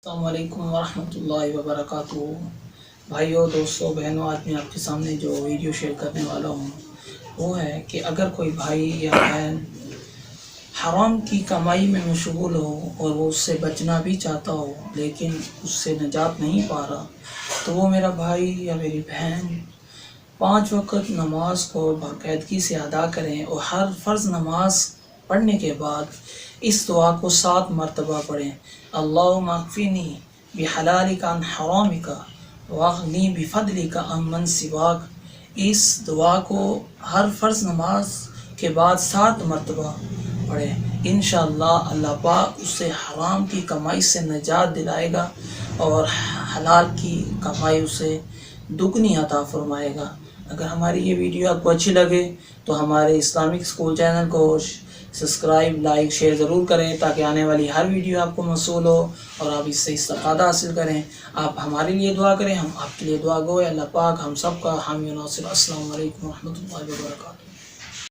السلام علیکم ورحمۃ اللہ وبرکاتہ۔ بھائیوں، دوستوں، بہنوں، آج میں آپ کے سامنے جو ویڈیو شیئر کرنے والا ہوں وہ ہے کہ اگر کوئی بھائی یا بہن حرام کی کمائی میں مشغول ہو اور وہ اس سے بچنا بھی چاہتا ہو لیکن اس سے نجات نہیں پا رہا، تو وہ میرا بھائی یا میری بہن 5 وقت نماز کو باقاعدگی سے ادا کریں اور ہر فرض نماز پڑھنے کے بعد اس دعا کو 7 مرتبہ پڑھیں۔ اللہم اکفنی بحلالک عن حرامک واغنی بفضلک عن من سواک۔ اس دعا کو ہر فرض نماز کے بعد 7 مرتبہ پڑھیں۔ انشاءاللہ اللہ پاک اسے حرام کی کمائی سے نجات دلائے گا اور حلال کی کمائی اسے دگنی عطا فرمائے گا۔ اگر ہماری یہ ویڈیو آپ کو اچھی لگے تو ہمارے اسلامک اسکول چینل کو سبسکرائب، لائک، شیئر ضرور کریں تاکہ آنے والی ہر ویڈیو آپ کو موصول ہو اور آپ اس سے استفادہ حاصل کریں۔ آپ ہمارے لیے دعا کریں، ہم آپ کے لیے دعا گو۔ اللہ پاک ہم سب کا حامی و ناصر۔ السلام علیکم ورحمۃ اللہ وبرکاتہ۔